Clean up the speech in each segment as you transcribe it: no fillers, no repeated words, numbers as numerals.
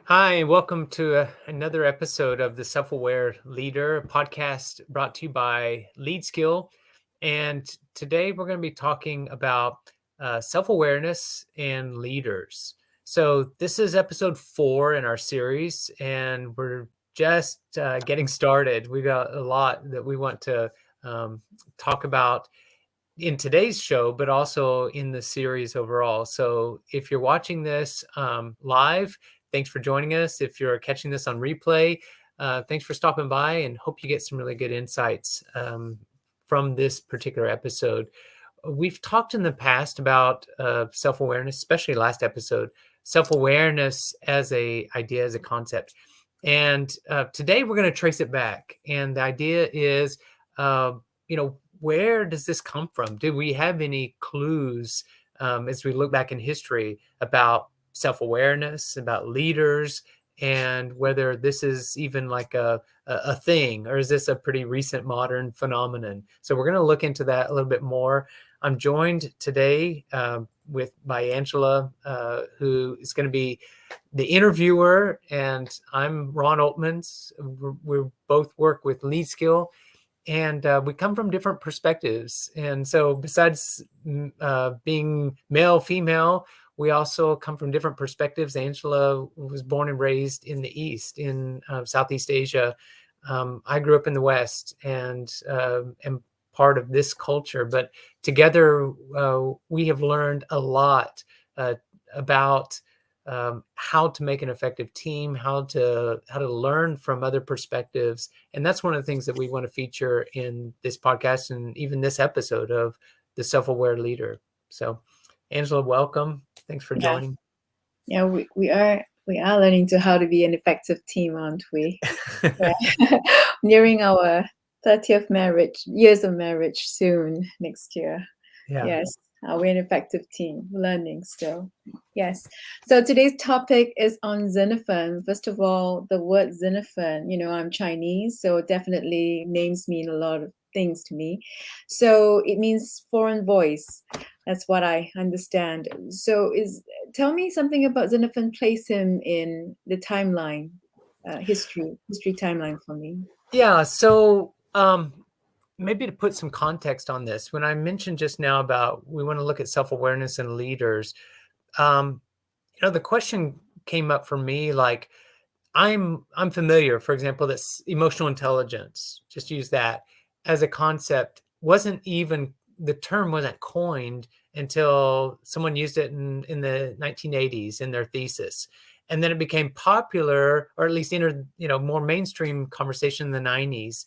Hi, welcome to another episode of the Self-Aware Leader podcast brought to you by Lead Skill. And today we're going to be talking about self-awareness and leaders. So this is episode 4 in our series, and we're just getting started. We got a lot that we want to talk about in today's show, but also in the series overall. So if you're watching this live, thanks for joining us. If you're catching this on replay, thanks for stopping by, and hope you get some really good insights from this particular episode. We've talked in the past about self-awareness, especially last episode, self-awareness as a idea, as a concept. And today we're going to trace it back. And the idea is, where does this come from? Do we have any clues as we look back in history about self-awareness, about leaders, and whether this is even like a thing, or is this a pretty recent modern phenomenon? So we're going to look into that a little bit more. I'm joined today by Angela, who is going to be the interviewer, and I'm Ron Altmans. We both work with Lead Skill, and we come from different perspectives. And so besides being male, female, we also come from different perspectives. Angela was born and raised in the East, in Southeast Asia. I grew up in the West and am part of this culture. But together, we have learned a lot about how to make an effective team, how to learn from other perspectives. And that's one of the things that we want to feature in this podcast and even this episode of the Self-Aware Leader. So, Angela, welcome. Thanks for Yeah, joining. yeah, we are learning to how to be an effective team, aren't we? Yeah. Nearing our 30th years of marriage soon next year. Yeah. Yes, we're an effective team, learning still. Yes. So today's topic is on Xenophon. First of all, the word Xenophon, I'm Chinese, so definitely names mean a lot of things to me. So it means foreign voice. That's what I understand. So tell me something about Xenophon. Place him in the timeline, history timeline for me. Yeah. So, maybe to put some context on this, when I mentioned just now about we want to look at self-awareness and leaders, the question came up for me like, I'm familiar, for example, that emotional intelligence, just use that as a concept, the term wasn't coined until someone used it in the 1980s in their thesis. And then it became popular, or at least entered, more mainstream conversation in the 90s.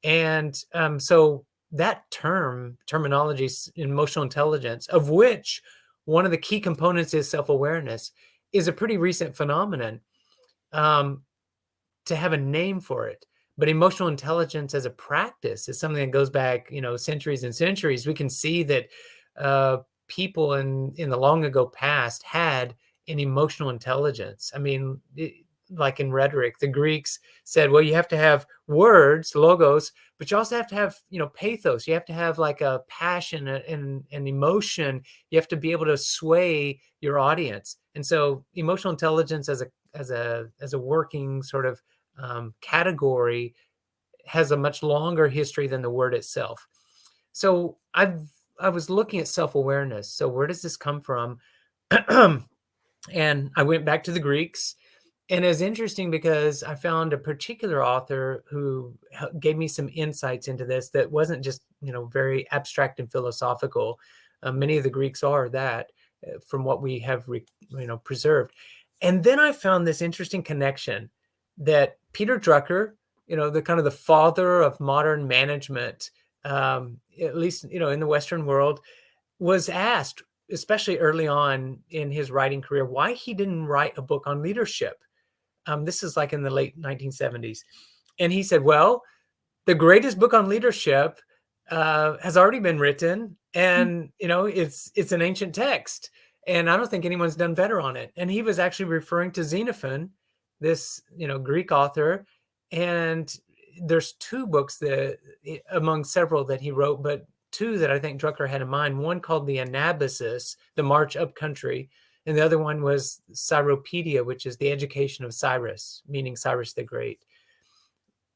And so that terminology, emotional intelligence, of which one of the key components is self-awareness, is a pretty recent phenomenon. To have a name for it. But emotional intelligence as a practice is something that goes back, centuries and centuries. We can see that people in the long ago past had an emotional intelligence. I mean, like in rhetoric, the Greeks said, well, you have to have words, logos, but you also have to have, pathos. You have to have like a passion and emotion. You have to be able to sway your audience. And so emotional intelligence as a working sort of category has a much longer history than the word itself. So I was looking at self-awareness. So where does this come from? And I went back to the Greeks, and it's interesting because I found a particular author who gave me some insights into this that wasn't just, very abstract and philosophical. Many of the Greeks are that, from what we have, preserved. And then I found this interesting connection that Peter Drucker, the kind of the father of modern management, at least, in the Western world, was asked, especially early on in his writing career, why he didn't write a book on leadership. This is like in the late 1970s. And he said, well, the greatest book on leadership has already been written, and it's an ancient text, and I don't think anyone's done better on it. And he was actually referring to Xenophon, this Greek author. And there's 2 books that, among several that he wrote, but 2 that I think Drucker had in mind. One called the Anabasis, the March Up Country, and the other one was Cyropedia, which is the education of Cyrus, meaning Cyrus the Great.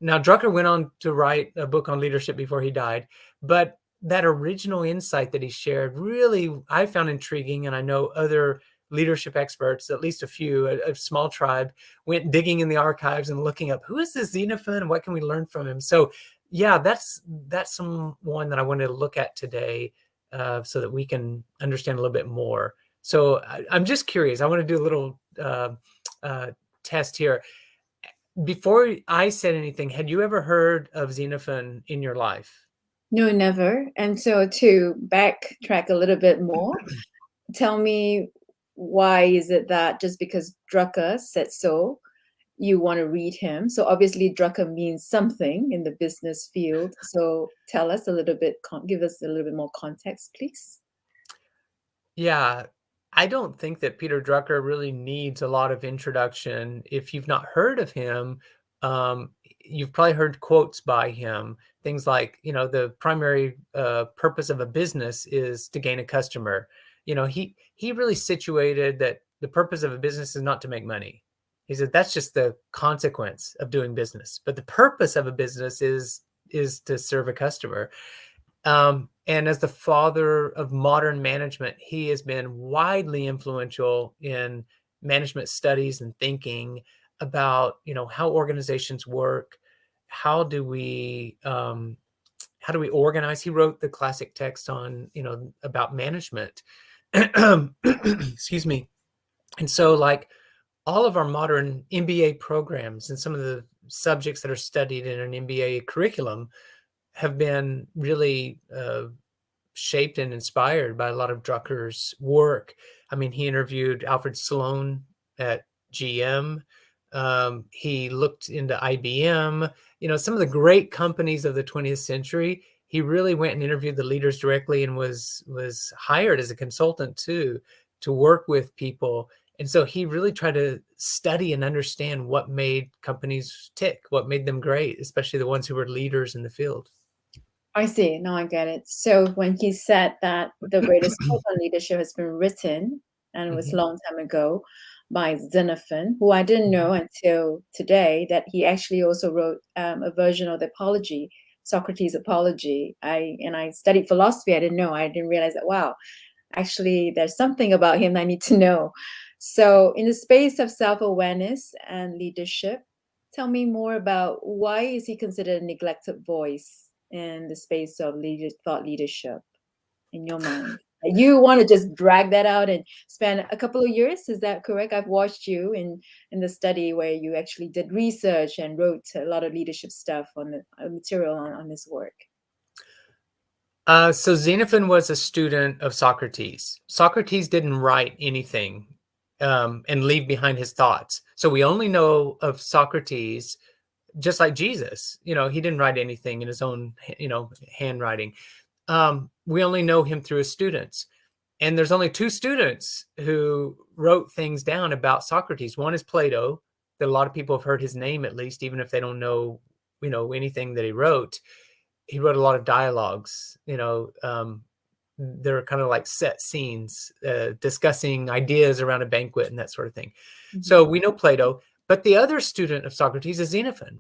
Now, Drucker went on to write a book on leadership before he died, but that original insight that he shared really I found intriguing, and I know other leadership experts, at least a few, a small tribe, went digging in the archives and looking up who is this Xenophon and what can we learn from him. So, yeah, that's someone that I wanted to look at today, so that we can understand a little bit more. So I'm just curious. I want to do a little test here. Before I said anything, had you ever heard of Xenophon in your life? No, never. And so to backtrack a little bit more, tell me, why is it that just because Drucker said so, you want to read him? So obviously Drucker means something in the business field. So tell us a little bit, give us a little bit more context, please. Yeah, I don't think that Peter Drucker really needs a lot of introduction. If you've not heard of him, you've probably heard quotes by him. Things like, the primary purpose of a business is to gain a customer. He really situated that the purpose of a business is not to make money. He said that's just the consequence of doing business, but the purpose of a business is to serve a customer. And as the father of modern management, he has been widely influential in management studies and thinking about, how organizations work. How do we organize? He wrote the classic text on, about management. Excuse me. And so, like all of our modern MBA programs and some of the subjects that are studied in an MBA curriculum have been really shaped and inspired by a lot of Drucker's work. I mean, he interviewed Alfred Sloan at GM. He looked into IBM, some of the great companies of the 20th century. He really went and interviewed the leaders directly and was hired as a consultant too, to work with people. And so he really tried to study and understand what made companies tick, what made them great, especially the ones who were leaders in the field. I see. Now I get it. So when he said that the greatest book on leadership has been written, and it was a long time ago, by Xenophon, who I didn't know until today, that he actually also wrote a version of the Apology, Socrates' Apology. I studied philosophy. I didn't know. I didn't realize that, wow, actually there's something about him I need to know. So in the space of self-awareness and leadership, tell me more about, why is he considered a neglected voice in the space of thought leadership, in your mind? You want to just drag that out and spend a couple of years, is that correct? I've watched you in the study where you actually did research and wrote a lot of leadership stuff on the material on this work. So Xenophon was a student of Socrates. Socrates didn't write anything and leave behind his thoughts. So we only know of Socrates, just like Jesus. He didn't write anything in his own, handwriting. We only know him through his students. And there's only two students who wrote things down about Socrates. One is Plato, that a lot of people have heard his name, at least, even if they don't know, anything that he wrote. He wrote a lot of dialogues. They're kind of like set scenes, discussing ideas around a banquet and that sort of thing. So we know Plato, but the other student of Socrates is Xenophon,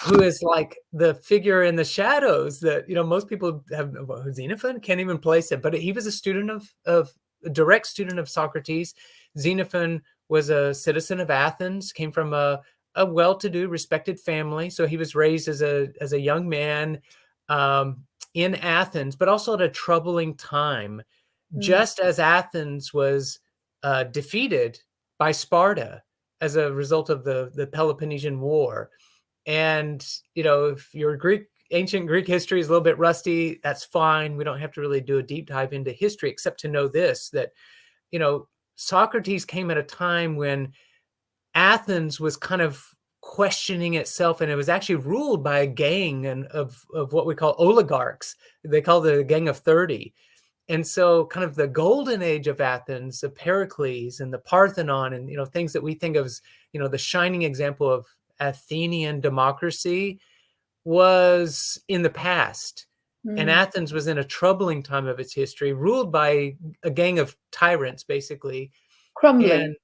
who is like the figure in the shadows that, most people have. Xenophon can't even place it, but he was a student of a direct student of Socrates. Xenophon was a citizen of Athens, came from a well-to-do, respected family. So he was raised as a young man in Athens, but also at a troubling time, just as Athens was defeated by Sparta as a result of the Peloponnesian War. And, if your ancient Greek history is a little bit rusty, that's fine. We don't have to really do a deep dive into history, except to know this, that, Socrates came at a time when Athens was kind of questioning itself, and it was actually ruled by a gang of what we call oligarchs. They call it a gang of 30. And so kind of the golden age of Athens, of Pericles and the Parthenon, and, things that we think of as, the shining example of Athenian democracy, was in the past. And Athens was in a troubling time of its history, ruled by a gang of tyrants, basically. Crumbling. And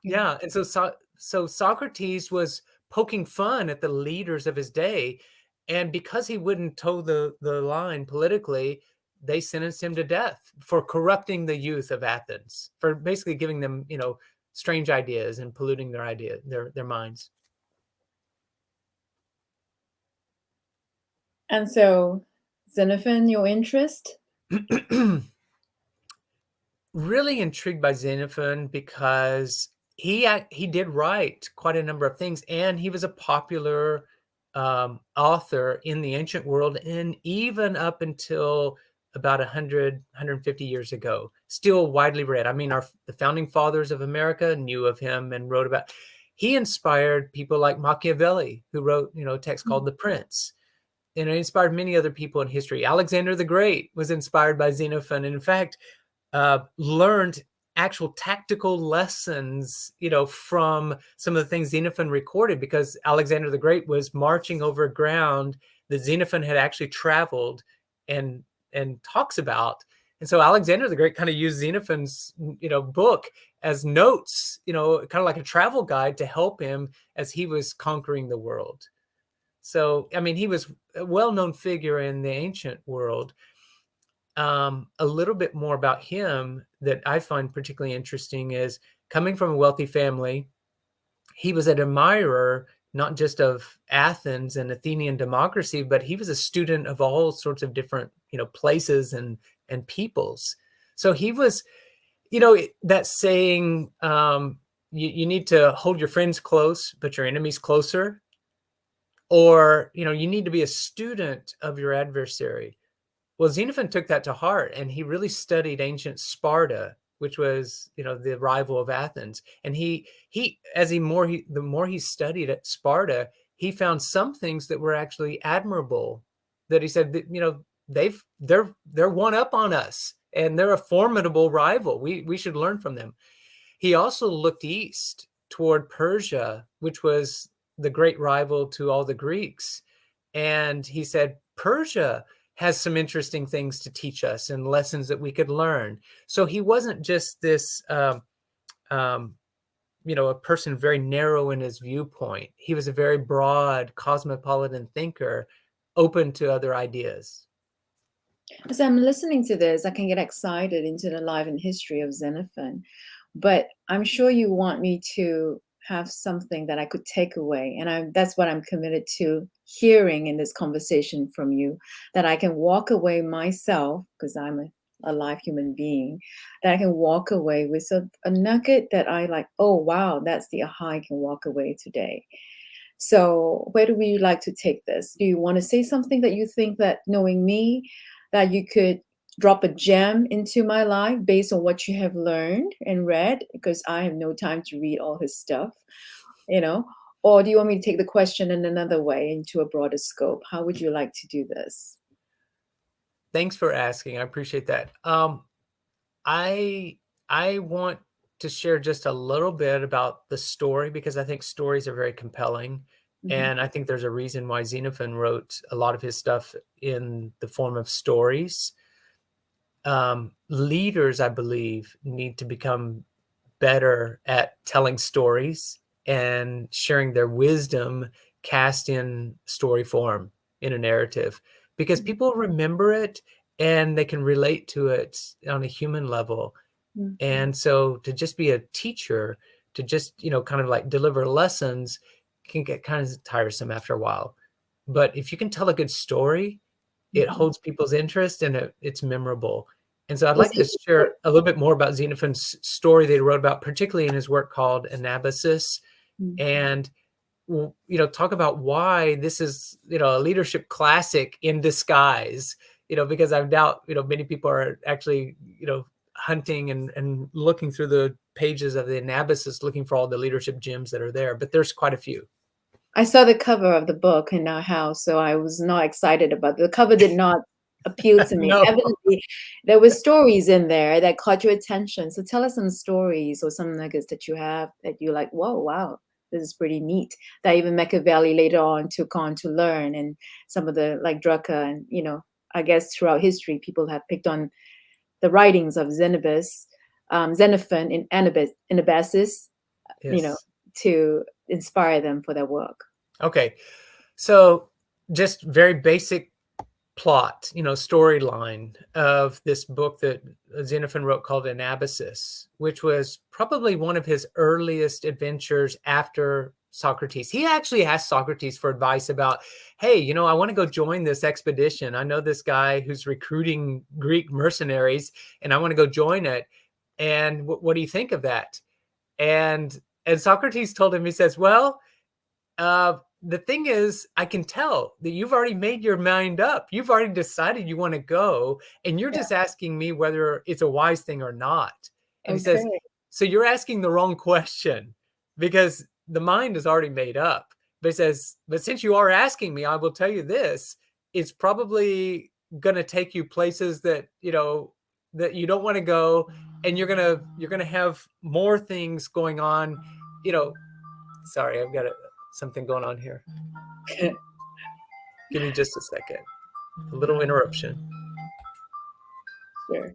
yeah, and so Socrates was poking fun at the leaders of his day, and because he wouldn't toe the line politically, they sentenced him to death for corrupting the youth of Athens, for basically giving them, strange ideas and polluting their minds. And so, Xenophon, your interest? Really intrigued by Xenophon because he did write quite a number of things, and he was a popular author in the ancient world, and even up until about 150 years ago, still widely read. I mean, the founding fathers of America knew of him and wrote about. He inspired people like Machiavelli, who wrote, a text called The Prince. And it inspired many other people in history. Alexander the Great was inspired by Xenophon. And in fact, learned actual tactical lessons, from some of the things Xenophon recorded, because Alexander the Great was marching over ground that Xenophon had actually traveled and talks about. And so Alexander the Great kind of used Xenophon's, book as notes, kind of like a travel guide to help him as he was conquering the world. So, I mean, he was a well-known figure in the ancient world. A little bit more about him that I find particularly interesting is, coming from a wealthy family, he was an admirer not just of Athens and Athenian democracy, but he was a student of all sorts of different, places and peoples. So he was, that saying, you need to hold your friends close, but your enemies closer. Or, you need to be a student of your adversary. Well, Xenophon took that to heart, and he really studied ancient Sparta, which was, the rival of Athens. And the more he studied at Sparta, he found some things that were actually admirable, that he said that, they're one up on us, and they're a formidable rival. We should learn from them. He also looked east toward Persia, which was the great rival to all the Greeks. And he said, Persia has some interesting things to teach us and lessons that we could learn. So he wasn't just this, a person very narrow in his viewpoint. He was a very broad, cosmopolitan thinker, open to other ideas. As I'm listening to this, I can get excited into the life and history of Xenophon. But I'm sure you want me to have something that I could take away. And that's what I'm committed to hearing in this conversation from you, that I can walk away myself, because I'm a live human being, that I can walk away with a nugget that I like, oh, wow, that's the aha I can walk away today. So where do we like to take this? Do you want to say something that you think, that knowing me, that you could drop a gem into my life based on what you have learned and read? Because I have no time to read all his stuff, you know? Or do you want me to take the question in another way, into a broader scope? How would you like to do this? Thanks for asking. I appreciate that. I want to share just a little bit about the story, because I think stories are very compelling. Mhm. And I think there's a reason why Xenophon wrote a lot of his stuff in the form of stories. Leaders, I believe, need to become better at telling stories and sharing their wisdom cast in story form, in a narrative, because people remember it and they can relate to it on a human level. Mhm. And so to just be a teacher, to just, kind of like deliver lessons, can get kind of tiresome after a while. But if you can tell a good story, it Mhm. holds people's interest, and it's memorable. And so I'd Was like to he? share a little bit more about Xenophon's story that he wrote about, particularly in his work called Anabasis, Mm. and talk about why this is, a leadership classic in disguise, because I doubt, many people are actually, hunting and looking through the pages of the Anabasis, looking for all the leadership gems that are there, but there's quite a few. I saw the cover of the book in our house, so I was not excited about the cover. Did not appeal to me. No. Evidently, there were stories in there that caught your attention. So tell us some stories or some nuggets that you have that you like. Whoa, wow, this is pretty neat. That even Machiavelli later on took on to learn, and some of the, like Drucker, and I guess throughout history, people have picked on the writings of Xenobus. Xenophon in Anabasis, Yes. to inspire them for their work. Okay. So just very basic plot, storyline of this book that Xenophon wrote called Anabasis, which was probably one of his earliest adventures after Socrates. He actually asked Socrates for advice about, hey, I want to go join this expedition. I know this guy who's recruiting Greek mercenaries, and I want to go join it. And what do you think of that? And Socrates told him, he says, well, the thing is, I can tell that you've already made your mind up. You've already decided you want to go, and you're Yeah. just asking me whether it's a wise thing or not. And he says, Okay. so you're asking the wrong question because the mind is already made up. But he says, but since you are asking me, I will tell you this, it's probably going to take you places that, that you don't want to go. And you're going to have more things going on, sorry, I've got something going on here. Give me just a second. A little interruption. Sure.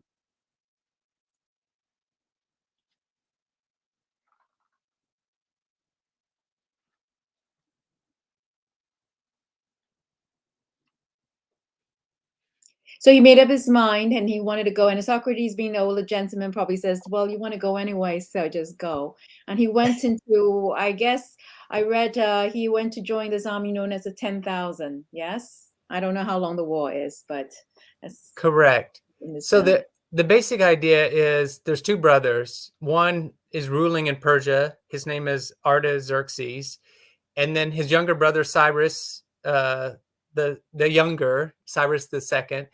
So he made up his mind and he wanted to go. And Socrates, being the older gentleman, probably says, well, you want to go anyway, so just go. And he went into, I guess, I read he went to join this army known as the 10,000. Yes? I don't know how long the war is, but that's Correct. in this So general. the basic idea is there's two brothers. One is ruling in Persia. His name is Artaxerxes. And then his younger brother, Cyrus, the younger, Cyrus the second,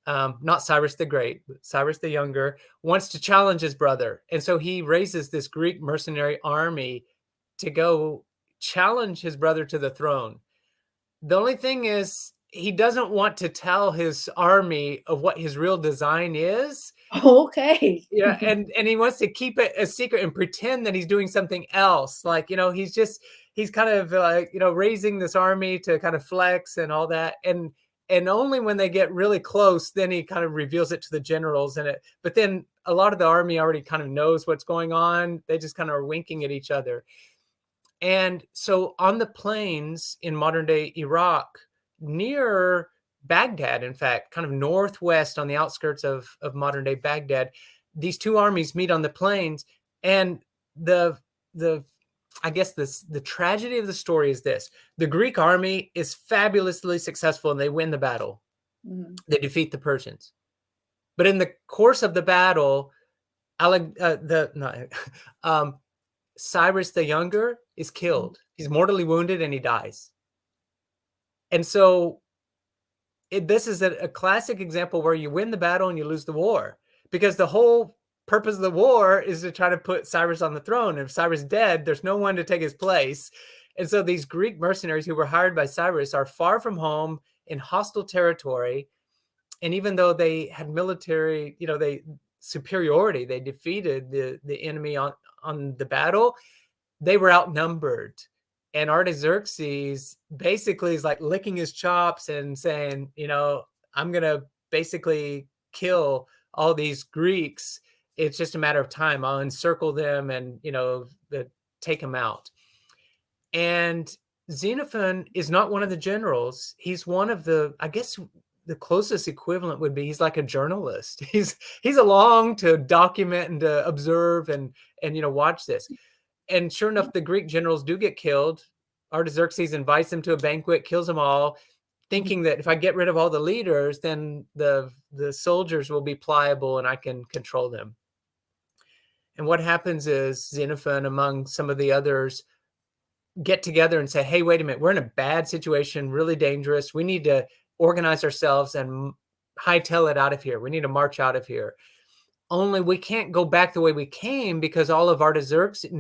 not Cyrus the Great, but Cyrus the Younger, wants to challenge his brother. And so he raises this Greek mercenary army to go challenge his brother to the throne. The only thing is, he doesn't want to tell his army of what his real design is. Okay. Yeah, and he wants to keep it a secret and pretend that he's doing something else. Like, he's kind of like, raising this army to kind of flex and all that. And only when they get really close, then he kind of reveals it to the generals but then a lot of the army already kind of knows what's going on. They just kind of are winking at each other. And so on the plains in modern day Iraq, near Baghdad, in fact, kind of northwest on the outskirts of modern day Baghdad, these two armies meet on the plains. And the I guess the tragedy of the story is this: the Greek army is fabulously successful and they win the battle. Mhm. They defeat the Persians. But in the course of the battle, Cyrus the Younger is killed. He's mortally wounded and he dies. And so this is a classic example where you win the battle and you lose the war, because the whole purpose of the war is to try to put Cyrus on the throne. And if Cyrus is dead, there's no one to take his place. And so these Greek mercenaries who were hired by Cyrus are far from home in hostile territory. And even though they had military, superiority, they defeated the enemy on the battle, they were outnumbered. And Artaxerxes basically is like licking his chops and saying, I'm going to basically kill all these Greeks. It's just a matter of time. I'll encircle them and, take them out. And Xenophon is not one of the generals. He's one of I guess the closest equivalent would be he's like a journalist. He's along to document and to observe and watch this. And sure enough, the Greek generals do get killed. Artaxerxes invites them to a banquet, kills them all, thinking that if I get rid of all the leaders, then the soldiers will be pliable and I can control them. And what happens is Xenophon, among some of the others, get together and say, hey, wait a minute, we're in a bad situation, really dangerous. We need to organize ourselves and hightail it out of here. We need to march out of here. Only we can't go back the way we came, because all of Artaxerxes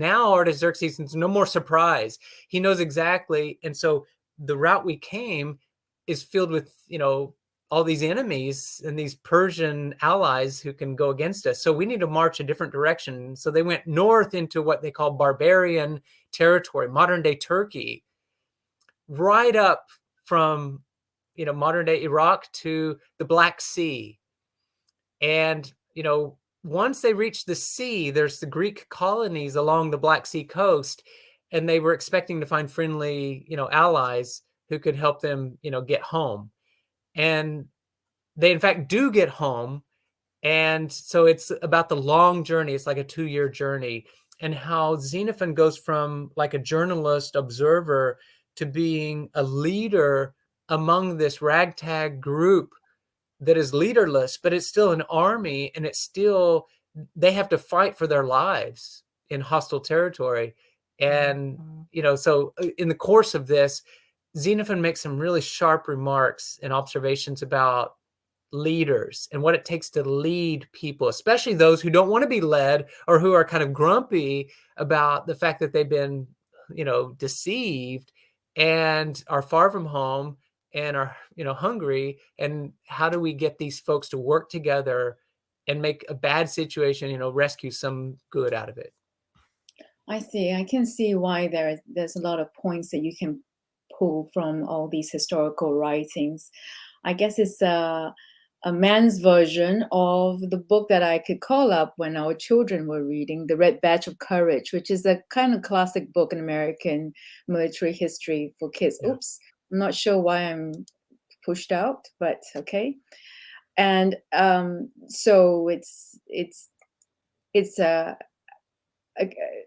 is no more surprise. He knows exactly. And so the route we came is filled with, all these enemies and these Persian allies who can go against us. So we need to march a different direction. So they went north into what they call barbarian territory, modern day Turkey, right up from, modern day Iraq to the Black Sea. And, once they reached the sea, there's the Greek colonies along the Black Sea coast, and they were expecting to find friendly, allies who could help them, get home. And they, in fact, do get home. And so it's about the long journey. It's like a 2-year journey, and how Xenophon goes from like a journalist observer to being a leader among this ragtag group that is leaderless, but it's still an army, and it's still, they have to fight for their lives in hostile territory. And, so in the course of this, Xenophon makes some really sharp remarks and observations about leaders and what it takes to lead people, especially those who don't want to be led or who are kind of grumpy about the fact that they've been, deceived and are far from home and are, hungry. And how do we get these folks to work together and make a bad situation, rescue some good out of it? I see. I can see why there's a lot of points that you can pull from all these historical writings. I guess it's a man's version of the book that I could call up when our children were reading, The Red Badge of Courage, which is a kind of classic book in American military history for kids. Yeah. Oops, I'm not sure why I'm pushed out, but okay. And so it's a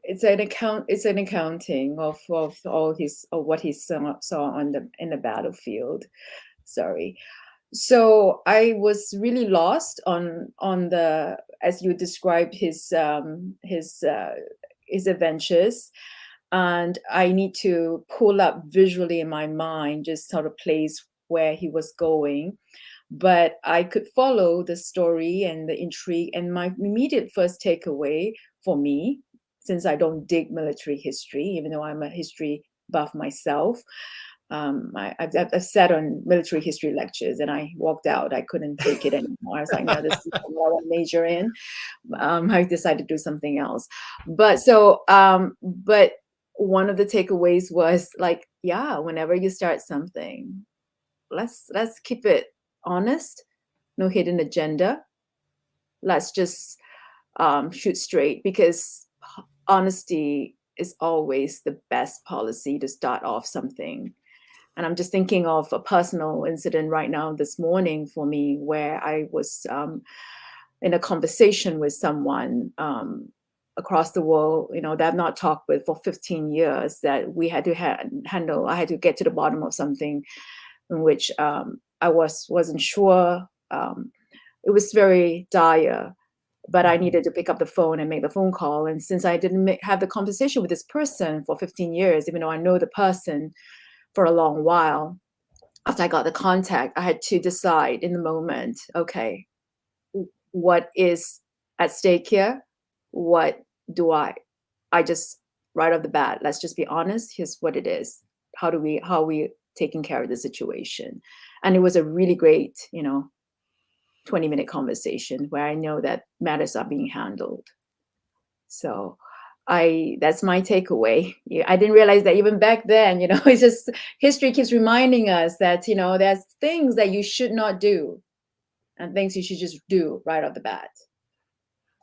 it's an accounting of all his of what he saw on the in the battlefield. Sorry. So I was really lost on the, as you described his adventures, and I need to pull up visually in my mind just sort of place where he was going. But I could follow the story and the intrigue, and my immediate first takeaway for me, since I don't dig military history, even though I'm a history buff myself, I've sat on military history lectures and I walked out. I couldn't take it anymore. I was like, no, this is what I want to major in. I decided to do something else. But but one of the takeaways was like, yeah, whenever you start something, let's keep it honest, no hidden agenda. Let's just shoot straight, because honesty is always the best policy to start off something. And I'm just thinking of a personal incident right now this morning for me, where I was in a conversation with someone across the world, that I've not talked with for 15 years, that we had to handle. I had to get to the bottom of something in which I wasn't sure. It was very dire, but I needed to pick up the phone and make the phone call. And since I didn't have the conversation with this person for 15 years, even though I know the person for a long while, after I got the contact, I had to decide in the moment, okay, what is at stake here? What do I just right off the bat, let's just be honest. Here's what it is. How are we taking care of the situation? And it was a really great, 20-minute conversation where I know that matters are being handled. So that's my takeaway. I didn't realize that even back then, it's just history keeps reminding us that, there's things that you should not do and things you should just do right off the bat.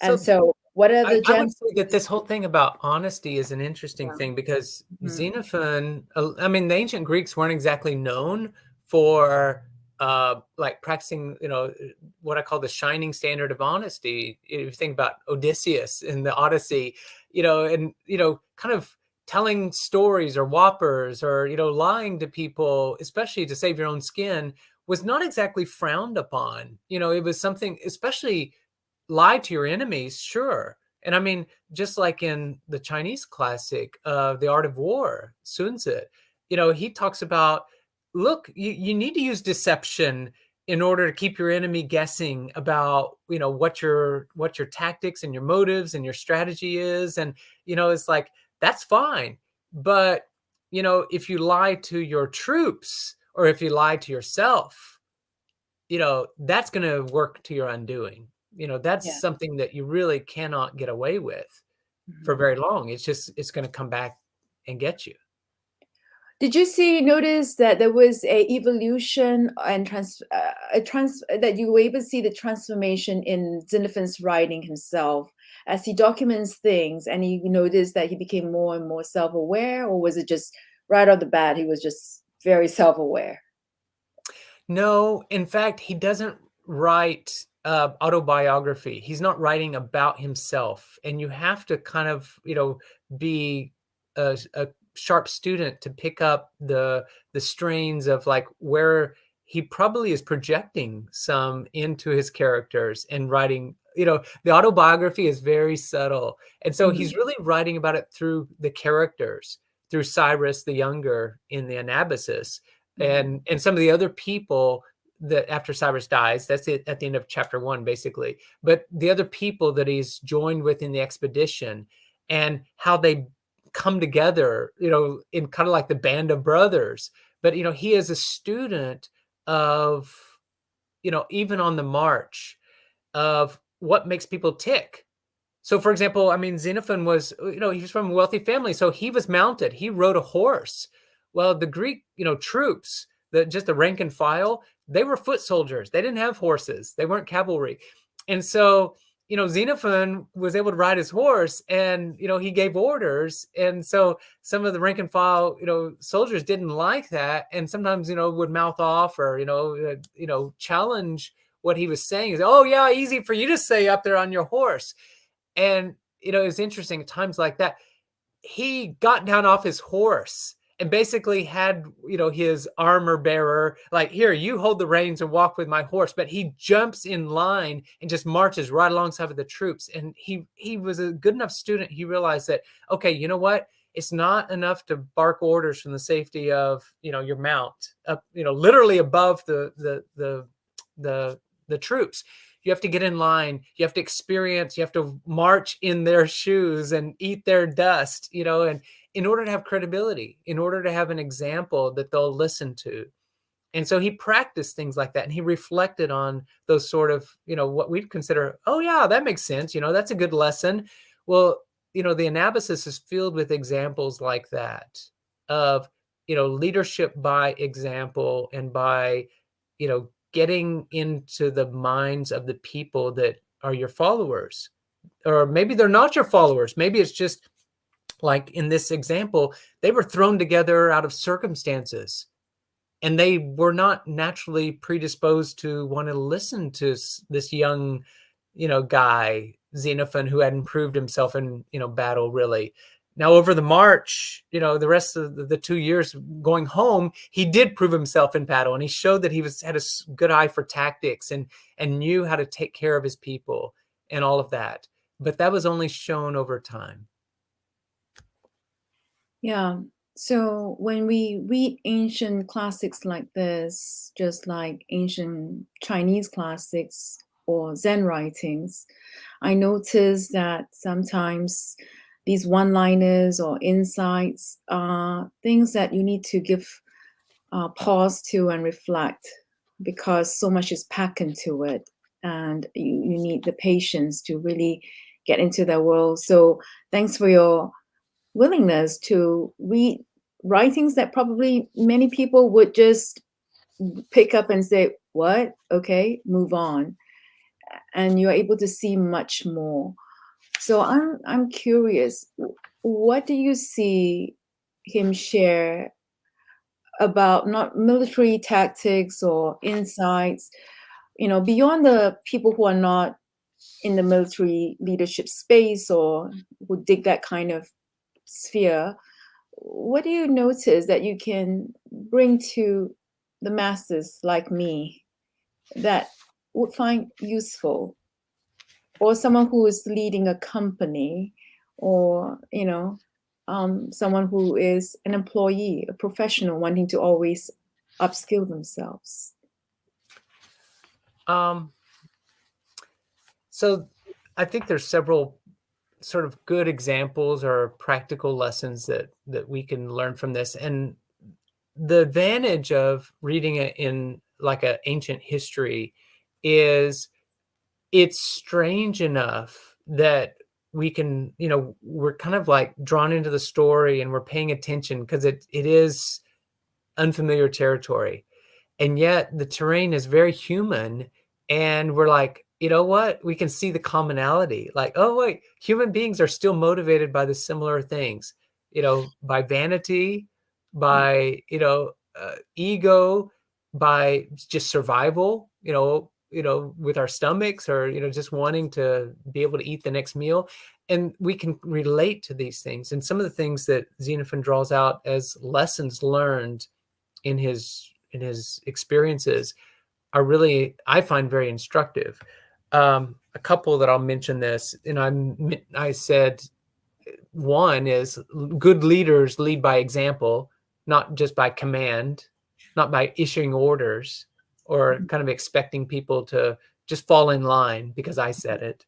And so what are the I would say that this whole thing about honesty is an interesting thing, because Xenophon, I mean, the ancient Greeks weren't exactly known for like practicing, what I call the shining standard of honesty. If you think about Odysseus in the Odyssey, and, kind of telling stories or whoppers or, lying to people, especially to save your own skin, was not exactly frowned upon. It was something, especially lie to your enemies, sure. And I mean, just like in the Chinese classic, The Art of War, Sun Tzu, he talks about, look, you need to use deception in order to keep your enemy guessing about, what your tactics and your motives and your strategy is. And, it's like, that's fine. But, if you lie to your troops or if you lie to yourself, that's going to work to your undoing. That's something that you really cannot get away with for very long. It's going to come back and get you. Did you notice that there was a evolution and that you were able to see the transformation in Xenophon's writing himself as he documents things, and you noticed that he became more and more self-aware, or was it just right off the bat he was just very self-aware? No, in fact, he doesn't write autobiography. He's not writing about himself, and you have to kind of, be a sharp student to pick up the strains of like where he probably is projecting some into his characters and writing. The autobiography is very subtle, and so Mhm, he's really writing about it through the characters, through Cyrus the Younger in the Anabasis, mhm. and some of the other people that after Cyrus dies, that's it at the end of chapter 1, basically. But the other people that he's joined with in the expedition and how they come together, in kind of like the band of brothers. But he is a student of, even on the march, of what makes people tick. So, for example, I mean, Xenophon was, he was from a wealthy family, so he was mounted. He rode a horse. Well, the Greek, troops, just the rank and file, they were foot soldiers. They didn't have horses. They weren't cavalry. And so, Xenophon was able to ride his horse, and he gave orders. And so some of the rank and file, soldiers didn't like that, and sometimes, would mouth off or challenge what he was saying. Is, oh yeah, easy for you to say up there on your horse. And, it's interesting at times like that. He got down off his horse and basically had, his armor bearer, like, here, you hold the reins and walk with my horse. But he jumps in line and just marches right alongside of the troops. And he was a good enough student. He realized that, okay, you know what? It's not enough to bark orders from the safety of, your mount up, literally above the troops. You have to get in line, you have to experience, you have to march in their shoes and eat their dust, and in order to have credibility, in order to have an example that they'll listen to. And so he practiced things like that, and he reflected on those sort of, what we'd consider, oh yeah, that makes sense, that's a good lesson. Well, the Anabasis is filled with examples like that of, leadership by example, and by, getting into the minds of the people that are your followers. Or maybe they're not your followers. Maybe it's just like in this example, they were thrown together out of circumstances, and they were not naturally predisposed to want to listen to this young, guy, Xenophon, who hadn't proved himself in, battle really. Now, over the march, the rest of the 2 years going home, he did prove himself in battle, and he showed that he had a good eye for tactics, and knew how to take care of his people and all of that. But that was only shown over time. Yeah. So when we read ancient classics like this, just like ancient Chinese classics or Zen writings, I notice that sometimes these one-liners or insights are things that you need to give pause to and reflect, because so much is packed into it, and you need the patience to really get into their world. So thanks for your willingness to read writings that probably many people would just pick up and say, what? Okay, move on. And you're able to see much more. So I'm curious, what do you see him share about not military tactics or insights, beyond the people who are not in the military leadership space or who dig that kind of sphere? What do you notice that you can bring to the masses like me that would find useful, or someone who is leading a company, or someone who is an employee, a professional wanting to always upskill themselves? Um, so I think there's several sort of good examples or practical lessons that we can learn from this. And the advantage of reading it in like an ancient history is it's strange enough that we can, we're kind of like drawn into the story, and we're paying attention because it is unfamiliar territory. And yet the terrain is very human. And we're like, you know what? We can see the commonality. Like, oh, wait, human beings are still motivated by the similar things, by vanity, by, ego, by just survival, with our stomachs, or, just wanting to be able to eat the next meal. And we can relate to these things. And some of the things that Xenophon draws out as lessons learned in his experiences are really, I find, very instructive. A couple that I'll mention this, and I said one is good leaders lead by example, not just by command, not by issuing orders or kind of expecting people to just fall in line because I said it.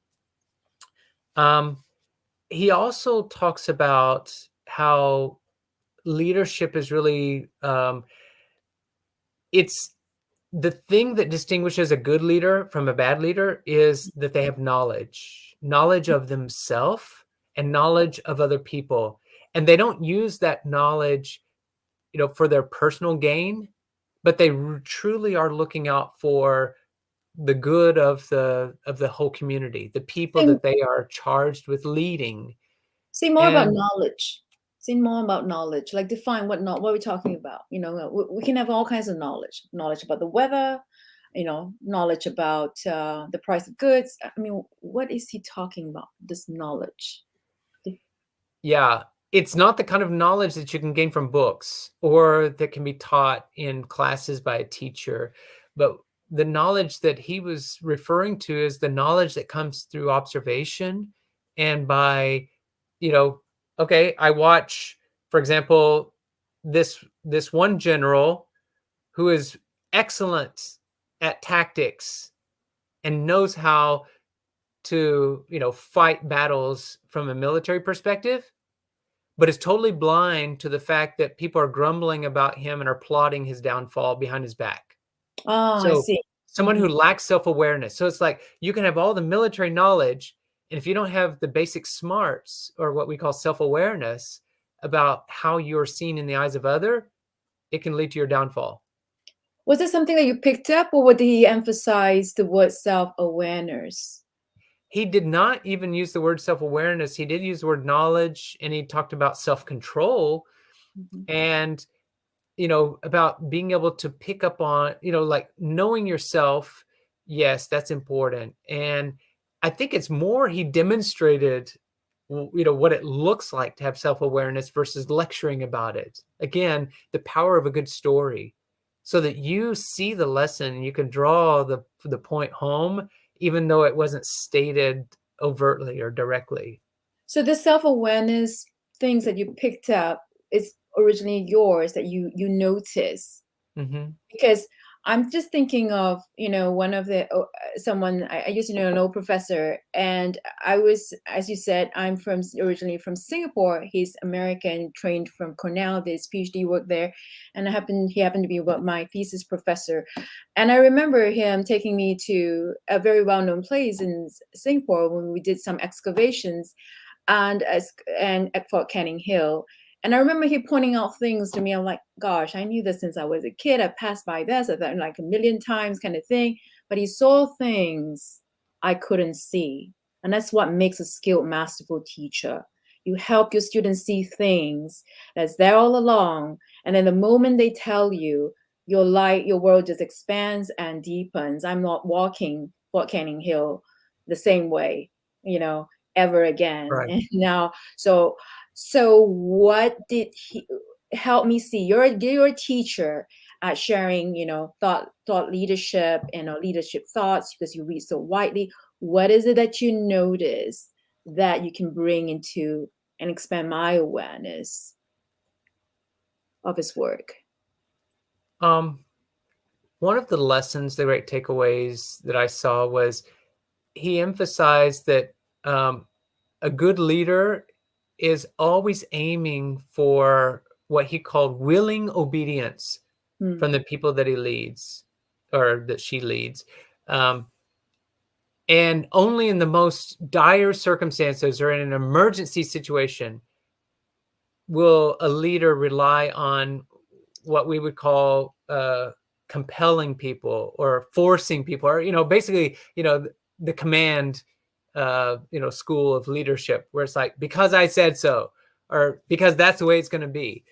He also talks about how leadership is really, it's the thing that distinguishes a good leader from a bad leader is that they have knowledge of themselves and knowledge of other people. And they don't use that knowledge, for their personal gain, but they truly are looking out for the good of the whole community, the people Say, that they are charged with leading. say more about And knowledge. Say more about knowledge. Like define what we're talking about. We can have all kinds of knowledge. Knowledge about the weather, knowledge about the price of goods. I mean, what is he talking about? This knowledge. yeah, it's not the kind of knowledge that you can gain from books or that can be taught in classes by a teacher, but the knowledge that he was referring to is the knowledge that comes through observation and by, okay, I watch, for example, this one general who is excellent at tactics and knows how to, fight battles from a military perspective, but is totally blind to the fact that people are grumbling about him and are plotting his downfall behind his back. Oh, I So see. someone who lacks self-awareness. So it's like you can have all the military knowledge, and if you don't have the basic smarts or what we call self-awareness about how you're seen in the eyes of other, it can lead to your downfall. Was it something that you picked up, or would he emphasize the word self-awareness? He did not even use the word self-awareness. He did use the word knowledge, and he talked about self-control and, about being able to pick up on, like knowing yourself. Yes, that's important. And I think it's more he demonstrated, what it looks like to have self-awareness versus lecturing about it. Again, the power of a good story so that you see the lesson and you can draw the point home, even though it wasn't stated overtly or directly. So the self-awareness things that you picked up is originally yours that you notice. Mm-hmm. Because I'm just thinking of, one of the someone I used to know, an old professor, and I was, as you said, I'm originally from Singapore. He's American, trained from Cornell, did his PhD work there, and he happened to be my thesis professor. And I remember him taking me to a very well-known place in Singapore when we did some excavations, and at Fort Canning Hill. And I remember he pointing out things to me. I'm like, gosh, I knew this since I was a kid. I passed by this, I thought like a million times kind of thing. But he saw things I couldn't see. And that's what makes a skilled, masterful teacher. You help your students see things that's there all along. And then the moment they tell you, your world just expands and deepens. I'm not walking Fort Canning Hill the same way, ever again. Right. And now, so what did he help me see? You're a teacher at sharing, thought leadership and leadership thoughts because you read so widely. What is it that you notice that you can bring into and expand my awareness of his work? One of the lessons, the great takeaways that I saw was he emphasized that a good leader is always aiming for what he called willing obedience from the people that he leads or that she leads. And only in the most dire circumstances or in an emergency situation will a leader rely on what we would call compelling people or forcing people, or basically the command school of leadership, where it's like, because I said so, or because that's the way it's going to be.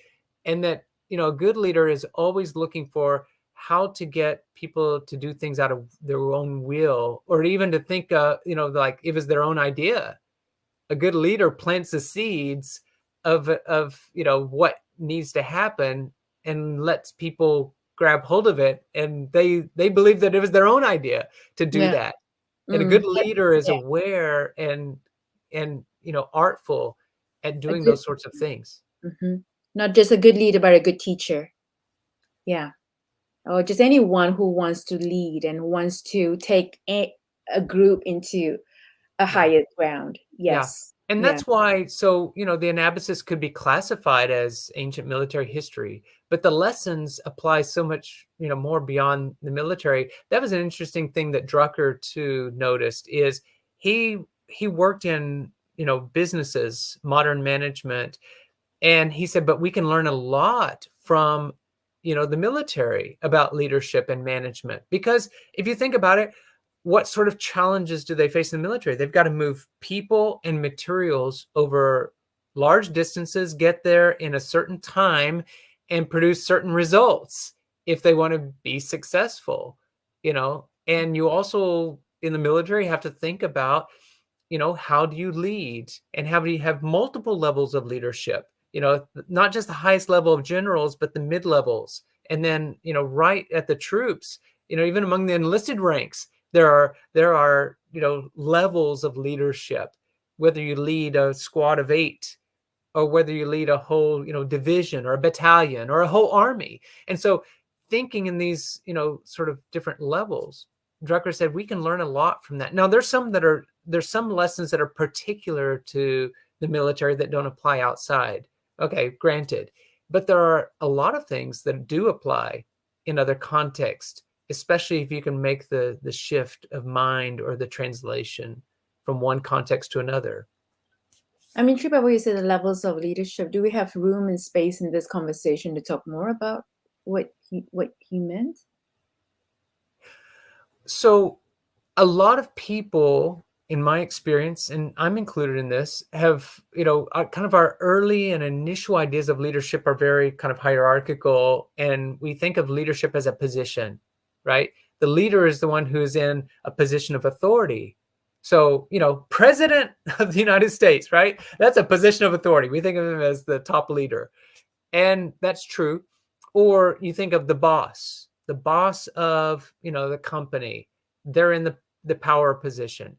And that a good leader is always looking for how to get people to do things out of their own will, or even to think like if it's their own idea. A good leader plants the seeds of what needs to happen, and lets people grab hold of it, and they believe that it was their own idea to do Yeah. that. And a good But leader is yeah, aware and artful at a doing good, those sorts of things. not just a good leader, but a good teacher. Yeah. Or just anyone who wants to lead and wants to take a group into a Yeah. higher ground. Yeah. Yes. And Yeah. that's why, so, the Anabasis could be classified as ancient military history, but the lessons apply so much, more beyond the military. That was an interesting thing that Drucker too noticed, is he worked in, businesses, modern management, and he said, but we can learn a lot from, the military about leadership and management. Because if you think about it, what sort of challenges do they face in the military? They've got to move people and materials over large distances, get there in a certain time, and produce certain results if they want to be successful. And you also, in the military, have to think about, how do you lead, and how do you have multiple levels of leadership? Not just the highest level of generals, but the mid levels. And then, right at the troops, even among the enlisted ranks, there are levels of leadership, whether you lead a squad of 8, or whether you lead a whole division or a battalion or a whole army. And so, thinking in these sort of different levels, Drucker said we can learn a lot from that. Now, there's some lessons that are particular to the military that don't apply outside. Okay, granted. But there are a lot of things that do apply in other contexts, especially if you can make the shift of mind or the translation from one context to another. I'm intrigued by what you said, the levels of leadership. Do we have room and space in this conversation to talk more about what he meant? So a lot of people, in my experience, and I'm included in this, have, kind of our early and initial ideas of leadership are very kind of hierarchical, and we think of leadership as a position, right? The leader is the one who is in a position of authority. So, President of the United States, right? That's a position of authority. We think of him as the top leader. And that's true. Or you think of the boss of, the company. They're in the power position.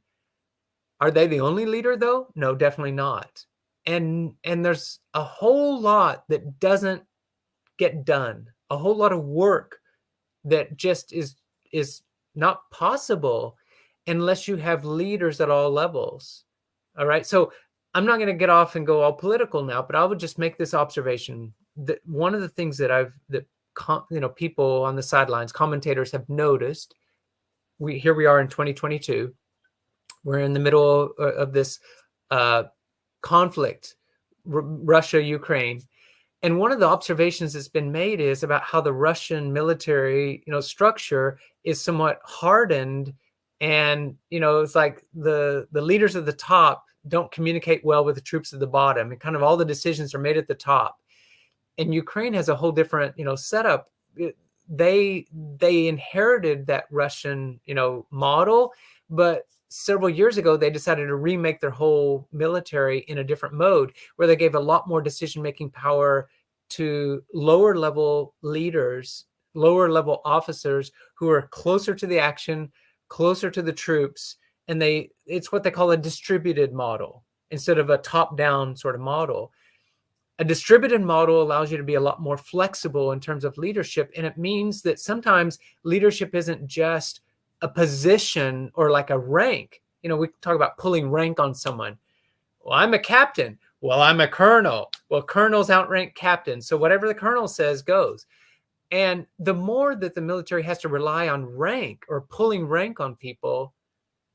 Are they the only leader though? No, definitely not. And there's a whole lot that doesn't get done. A whole lot of work that just is not possible unless you have leaders at all levels. All right. So I'm not going to get off and go all political now, but I would just make this observation that one of the things that people on the sidelines, commentators, have noticed. Here we are in 2022. We're in the middle of this conflict, Russia, Ukraine. And one of the observations that's been made is about how the Russian military, structure is somewhat hardened. And, it's like the leaders at the top don't communicate well with the troops at the bottom, and kind of all the decisions are made at the top. And Ukraine has a whole different, setup. They inherited that Russian, model, but several years ago they decided to remake their whole military in a different mode, where they gave a lot more decision-making power to lower level leaders, lower level officers who are closer to the action, closer to the troops, and it's what they call a distributed model instead of a top-down sort of model. A distributed model allows you to be a lot more flexible in terms of leadership. And it means that sometimes leadership isn't just a position or like a rank. We talk about pulling rank on someone. Well, I'm a captain. Well, I'm a colonel. Well, colonels outrank captains. So whatever the colonel says goes. And the more that the military has to rely on rank or pulling rank on people,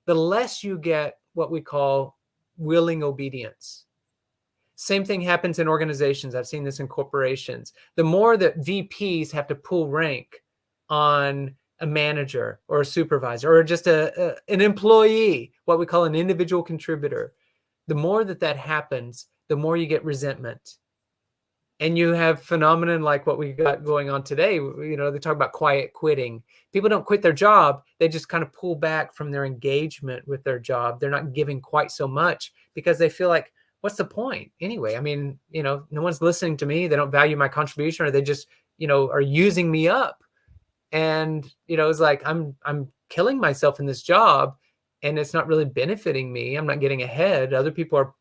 the less you get what we call willing obedience. Same thing happens in organizations. I've seen this in corporations. The more that VPs have to pull rank on a manager or a supervisor or just an employee, what we call an individual contributor, the more that happens, the more you get resentment. And you have phenomenon like what we got going on today. They talk about quiet quitting. People don't quit their job. They just kind of pull back from their engagement with their job. They're not giving quite so much because they feel like, what's the point anyway? I mean, no one's listening to me. They don't value my contribution, or they just, are using me up. And, it's like, I'm killing myself in this job, and it's not really benefiting me. I'm not getting ahead. Other people are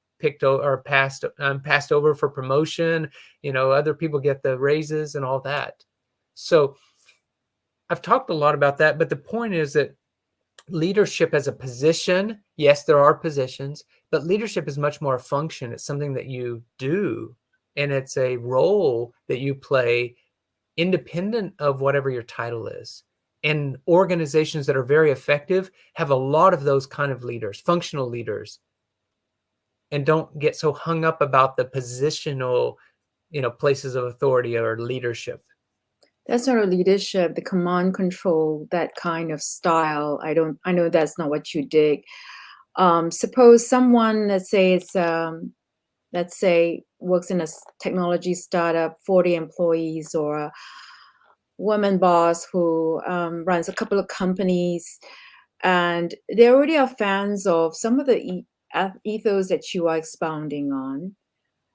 passed over for promotion. Other people get the raises and all that. So I've talked a lot about that, but the point is that leadership as a position, yes, there are positions, but leadership is much more a function. It's something that you do, and it's a role that you play independent of whatever your title is. And organizations that are very effective have a lot of those kind of leaders, functional leaders, and don't get so hung up about the positional, places of authority or leadership. That sort of leadership, the command control, that kind of style. I know that's not what you dig. Suppose someone, let's say works in a technology startup, 40 employees, or a woman boss who runs a couple of companies, and they already are fans of some of the ethos that you are expounding on.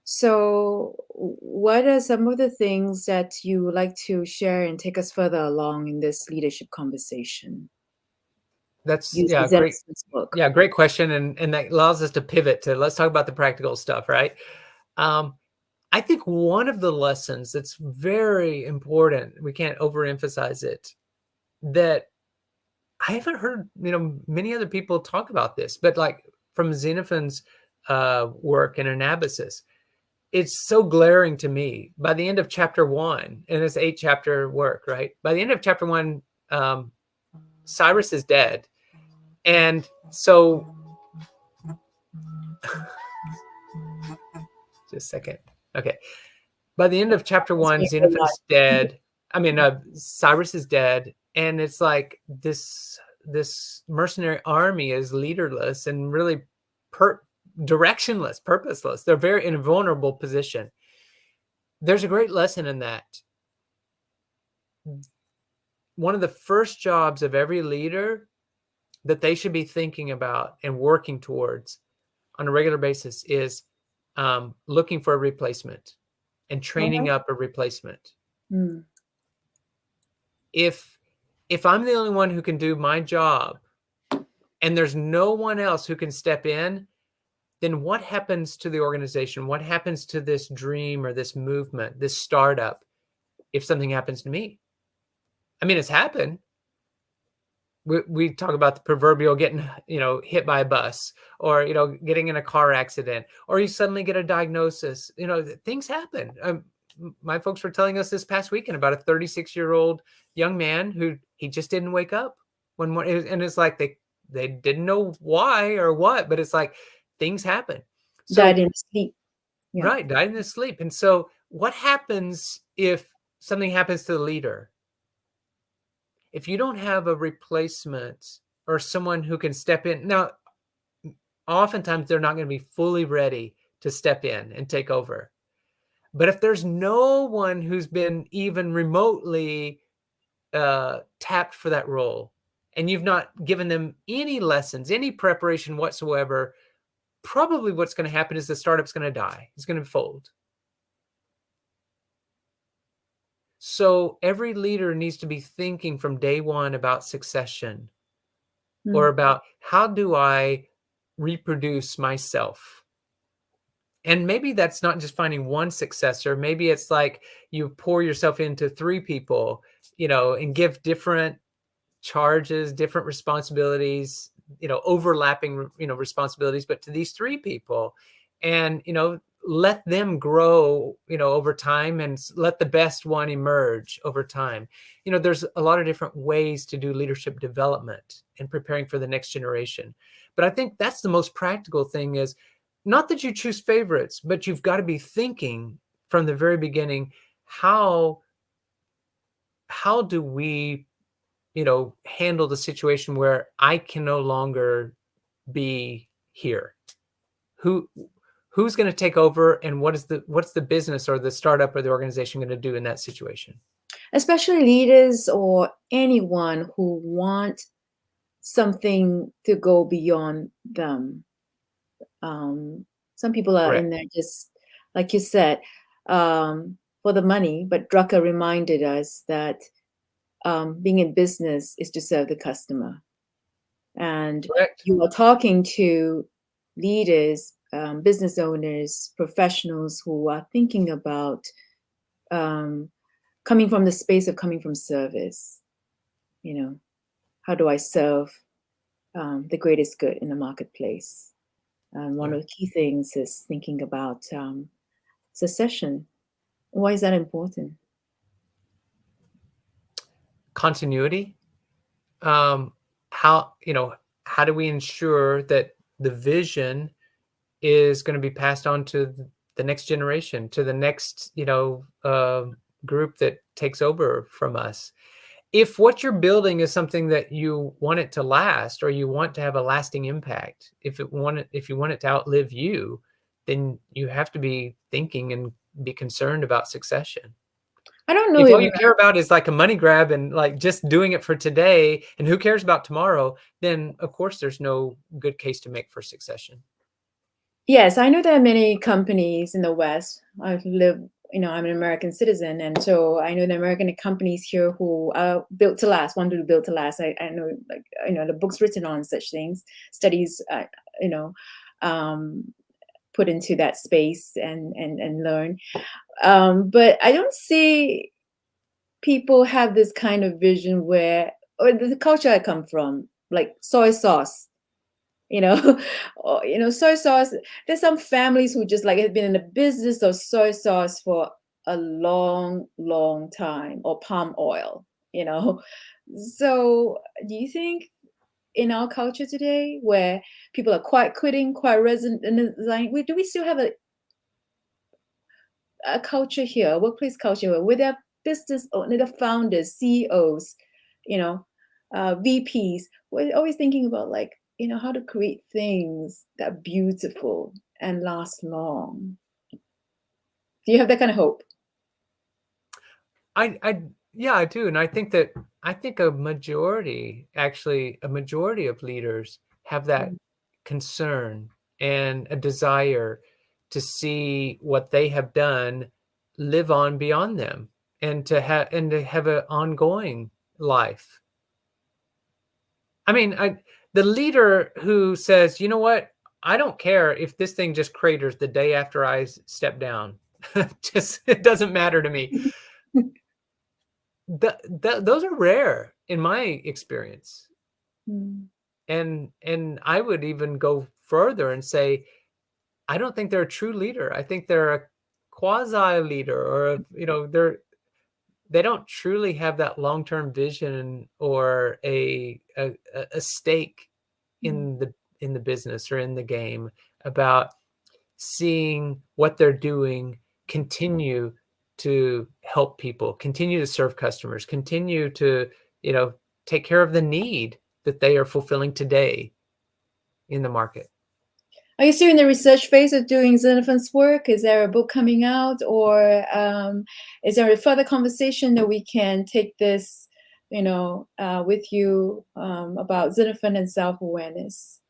So, what are some of the things that you would like to share and take us further along in this leadership conversation? That's Using great. Xenophon's book. Yeah, great question. And that allows us to pivot to, let's talk about the practical stuff, right? I think one of the lessons that's very important, we can't overemphasize it, that I haven't heard, many other people talk about this, but like from Xenophon's work in Anabasis, it's so glaring to me. By the end of chapter 1, and it's 8-chapter work, right? By the end of chapter 1, Cyrus is dead. And so, just a second. Okay. By the end of chapter 1, Xenophon's dead. Cyrus is dead. And it's like this mercenary army is leaderless and really directionless, purposeless. They're very in a vulnerable position. There's a great lesson in that. One of the first jobs of every leader that they should be thinking about and working towards on a regular basis is looking for a replacement and training up a replacement. Mm. If I'm the only one who can do my job and there's no one else who can step in, then what happens to the organization? What happens to this dream or this movement, this startup, if something happens to me? I mean, it's happened. We talk about the proverbial getting, hit by a bus, or, getting in a car accident, or you suddenly get a diagnosis. Things happen. My folks were telling us this past weekend about a 36-year-old young man who he just didn't wake up one morning, and it's like they didn't know why or what, but it's like things happen. So, died in his sleep. Yeah. Right, died in his sleep. And so, what happens if something happens to the leader? If you don't have a replacement or someone who can step in, now, oftentimes they're not going to be fully ready to step in and take over. But if there's no one who's been even remotely tapped for that role, and you've not given them any lessons, any preparation whatsoever, probably what's going to happen is the startup's going to die. It's going to fold. So every leader needs to be thinking from day one about succession, or about how do I reproduce myself? And maybe that's not just finding one successor. Maybe it's like you pour yourself into 3 people, and give different charges, different responsibilities, overlapping, responsibilities, but to these 3 people, and, let them grow, over time, and let the best one emerge over time. There's a lot of different ways to do leadership development and preparing for the next generation. But I think that's the most practical thing is not that you choose favorites, but you've got to be thinking from the very beginning, how do we, handle the situation where I can no longer be here? Who's going to take over, and what's the business or the startup or the organization going to do in that situation? Especially leaders or anyone who want something to go beyond them. Some people are in Correct. there just, like you said, for the money. But Drucker reminded us that being in business is to serve the customer. And Correct. you are talking to leaders, business owners, professionals who are thinking about um, coming from the space of coming from service. How do I serve the greatest good in the marketplace? And one Yeah. of the key things is thinking about succession. Why is that important? Continuity. um how do we ensure that the vision is going to be passed on to the next generation, to the next group that takes over from us? If what you're building is something that you want it to last, or you want to have a lasting impact, if you want it to outlive you, then you have to be thinking and be concerned about succession. I don't know If if all you care about is like a money grab and like just doing it for today, and who cares about tomorrow, then of course there's no good case to make for succession. Yes, I know there are many companies in the West. I'm an American citizen, and so I know the American companies here who are built to last, want to be built to last. I know, like, the books written on such things, studies, you know, um, put into that space and learn. But I don't see people have this kind of vision where, or the culture I come from, like soy sauce, or, soy sauce. There's some families who just like have been in the business of soy sauce for a long, long time, or palm oil, you know. So, do you think in our culture today, where people are quite quitting, quite resident in the design, do we still have a culture here, a workplace culture, where there are business owner, the founders, CEOs, you know, VPs, we're always thinking about, like, how to create things that are beautiful and last long. Do you have that kind of hope? I Yeah, I do. And I think a majority, actually a majority of leaders have that Mm. concern and a desire to see what they have done live on beyond them, and to have an ongoing life. I mean, the leader who says, "You know what? I don't care if this thing just craters the day after I step down. Just it doesn't matter to me." Those are rare in my experience. Mm. And I would even go further and say, I don't think they're a true leader. I think they're a quasi leader, or they don't truly have that long-term vision, or a stake Mm. in the business or in the game, about seeing what they're doing continue to help people, continue to serve customers, continue to, take care of the need that they are fulfilling today in the market. Are you still in the research phase of doing Xenophon's work? Is there a book coming out, or is there a further conversation that we can take this, with you, about Xenophon and self-awareness?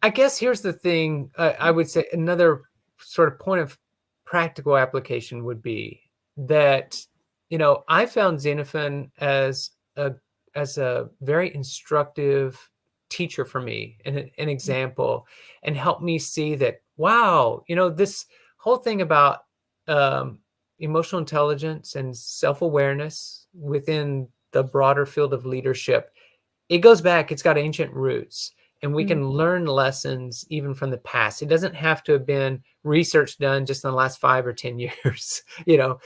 I guess here's the thing. I would say another sort of point of practical application would be that, I found Xenophon as a very instructive teacher for me, and an example, and helped me see that, wow, this whole thing about um, emotional intelligence and self-awareness within the broader field of leadership, it goes back, it's got ancient roots, and we Mm. can learn lessons even from the past. It doesn't have to have been research done just in the last 5 or 10 years,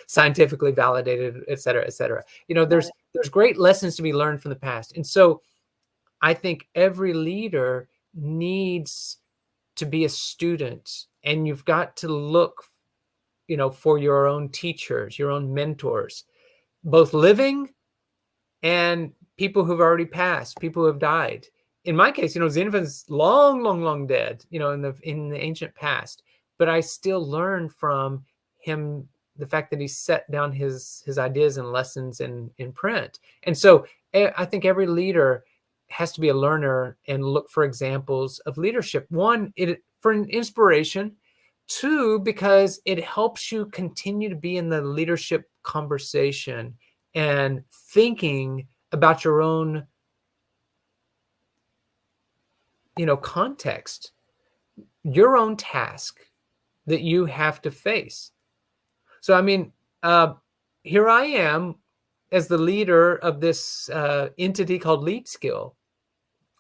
scientifically validated, et cetera, et cetera. Got it. There's great lessons to be learned from the past. And so I think every leader needs to be a student, and you've got to look, for your own teachers, your own mentors, both living and people who've already passed, people who have died. In my case, Xenophon's long, long, long dead, in the ancient past, but I still learn from him the fact that he set down his ideas and lessons in print. And so I think every leader has to be a learner and look for examples of leadership. One, for an inspiration. Two, because it helps you continue to be in the leadership conversation and thinking about your own, context, your own task that you have to face. So, I mean, here I am as the leader of this entity called Lead Skill,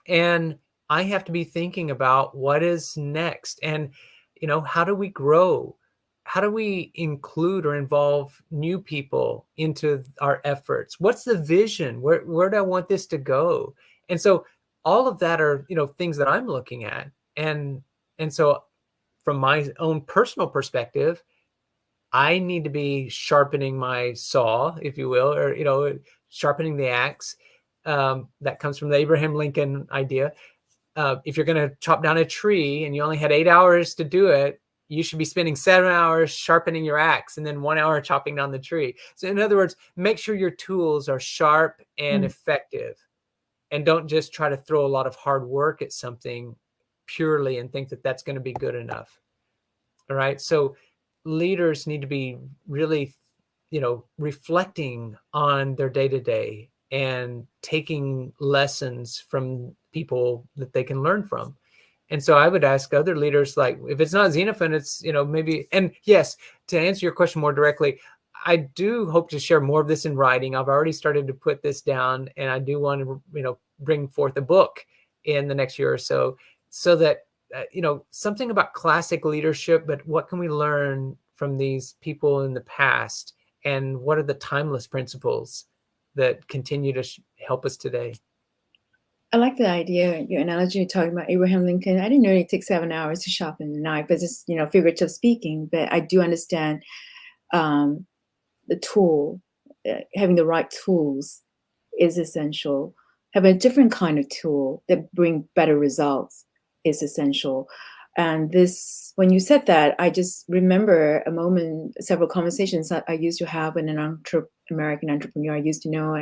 and I have to be thinking about what is next, and how do we grow? How do we include or involve new people into our efforts? What's the vision? Where do I want this to go? And so all of that are, things that I'm looking at. And so from my own personal perspective, I need to be sharpening my saw, if you will, or, sharpening the axe. That comes from the Abraham Lincoln idea. If you're going to chop down a tree and you only had 8 hours to do it, you should be spending 7 hours sharpening your axe and then 1 hour chopping down the tree. So in other words, make sure your tools are sharp and effective, and don't just try to throw a lot of hard work at something purely and think that that's going to be good enough. All right. So leaders need to be really, reflecting on their day-to-day and taking lessons from people that they can learn from. And so I would ask other leaders, like, if it's not Xenophon, it's, maybe, and yes, to answer your question more directly, I do hope to share more of this in writing. I've already started to put this down, and I do want to, bring forth a book in the next year or so that, something about classic leadership, but what can we learn from these people in the past? And what are the timeless principles that continue to help us today? I like the idea, your analogy, you're talking about Abraham Lincoln. I didn't know it takes 7 hours to sharpen a knife, but it's, figurative speaking. But I do understand the tool, having the right tools is essential. Having a different kind of tool that bring better results is essential. And this, when you said that, I just remember a moment, several conversations that I used to have with an American entrepreneur I used to know,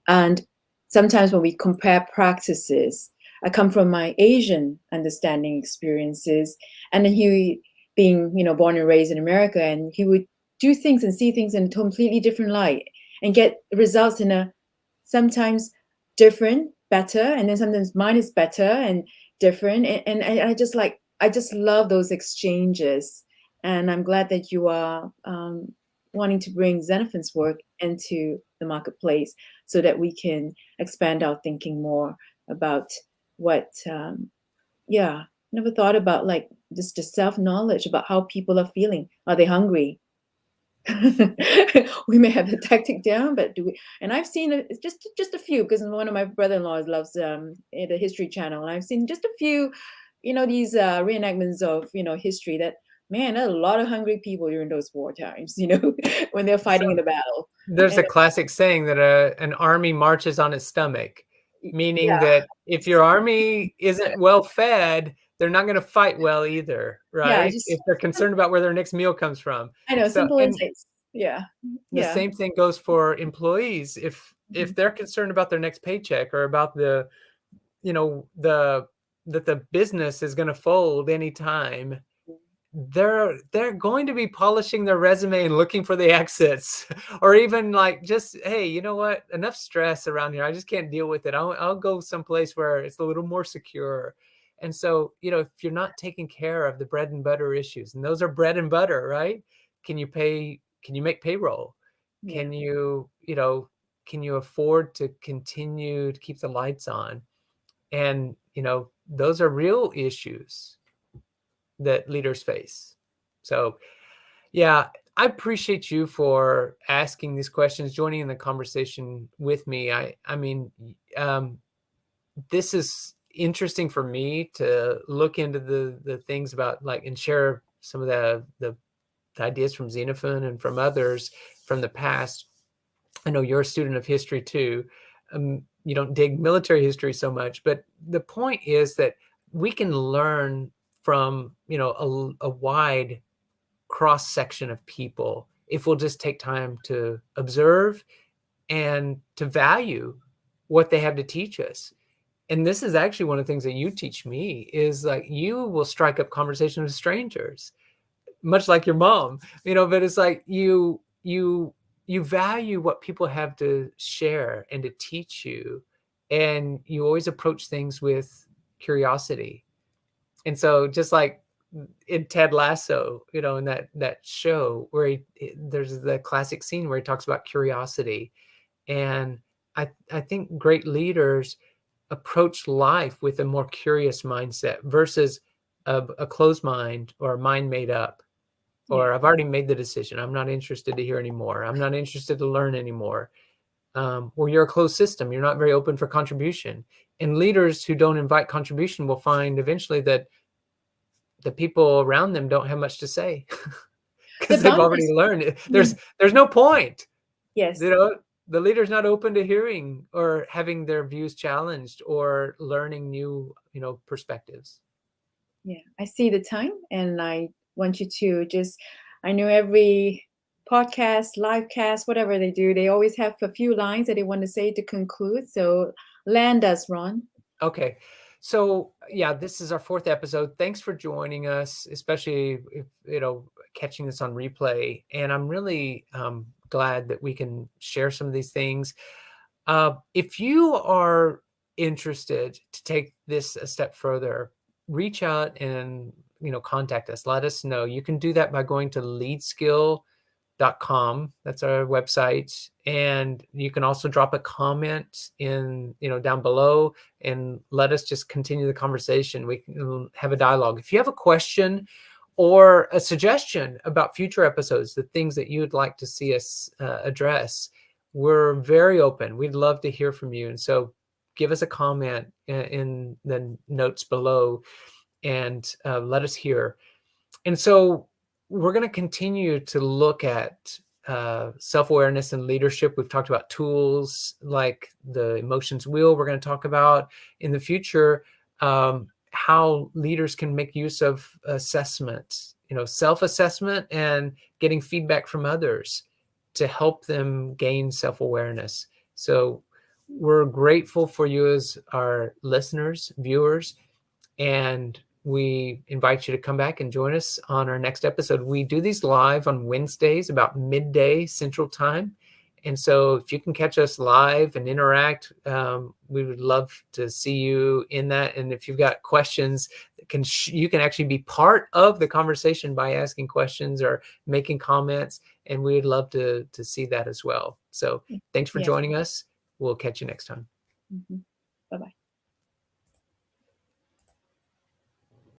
and sometimes when we compare practices, I come from my Asian understanding experiences, and then he being, born and raised in America, and he would do things and see things in a completely different light and get results in a sometimes different, better, and then sometimes mine is better and different. And I just love those exchanges. And I'm glad that you are wanting to bring Xenophon's work into the marketplace so that we can expand our thinking more about what, never thought about, like, just the self-knowledge about how people are feeling. Are they hungry? We may have the tactic down, but do we? And I've seen just a few, because one of my brother-in-laws loves the History Channel, and I've seen just a few, these reenactments of history. That, man, there's a lot of hungry people during those war times, when they're fighting in the battle. There's And a classic saying that an army marches on its stomach, meaning yeah, that if your army isn't well fed, they're not going to fight well either, yeah, right? If they're concerned about where their next meal comes from. I know, So, simple and insights. Yeah, the yeah. same thing goes for employees. If they're concerned about their next paycheck, or about the, that the business is going to fold anytime, they're going to be polishing their resume and looking for the exits, or even like, just, hey, you know what, enough stress around here, I just can't deal with it, I'll go someplace where it's a little more secure. And so, if you're not taking care of the bread and butter issues, and those are bread and butter, right? Can you make payroll? Yeah. Can you afford to continue to keep the lights on? And those are real issues that leaders face. So, yeah, I appreciate you for asking these questions, joining in the conversation with me. I mean, this is interesting for me to look into the things about and share some of the ideas from Xenophon and from others from the past. I know you're a student of history too. You don't dig military history so much, but the point is that we can learn from a wide cross section of people if we'll just take time to observe and to value what they have to teach us. And this is actually one of the things that you teach me is you will strike up conversations with strangers, much like your mom, but it's you value what people have to share and to teach you. And you always approach things with curiosity. And so just like in Ted Lasso, in that show where there's the classic scene where he talks about curiosity. And I think great leaders approach life with a more curious mindset versus a closed mind or a mind made up, or I've already made the decision. I'm not interested to hear anymore. I'm not interested to learn anymore. Or you're a closed system. You're not very open for contribution. And leaders who don't invite contribution will find eventually that the people around them don't have much to say because they've already learned it. There's no point. Yes. The leader's not open to hearing or having their views challenged or learning new, perspectives. Yeah, I see the time, and I want you to I know every podcast, live cast, whatever they do, they always have a few lines that they want to say to conclude. So land us, Ron. Okay. So yeah, this is our 4th episode. Thanks for joining us, especially if, catching this on replay. And I'm really glad that we can share some of these things. If you are interested to take this a step further, reach out and, contact us. Let us know. You can do that by going to leadskill.com. That's our website. And you can also drop a comment in, down below and let us just continue the conversation. We can have a dialogue. If you have a question or a suggestion about future episodes, the things that you would like to see us address, we're very open. We'd love to hear from you. And so give us a comment in the notes below and let us hear. And so we're going to continue to look at self-awareness and leadership. We've talked about tools like the emotions wheel. We're going to talk about in the future how leaders can make use of assessment, self-assessment and getting feedback from others to help them gain self-awareness. So we're grateful for you as our listeners, viewers, and we invite you to come back and join us on our next episode. We do these live on Wednesdays about midday Central Time. And so if you can catch us live and interact, we would love to see you in that. And if you've got questions, you can actually be part of the conversation by asking questions or making comments. And we would love to see that as well. So thanks for joining us. We'll catch you next time. Bye-bye.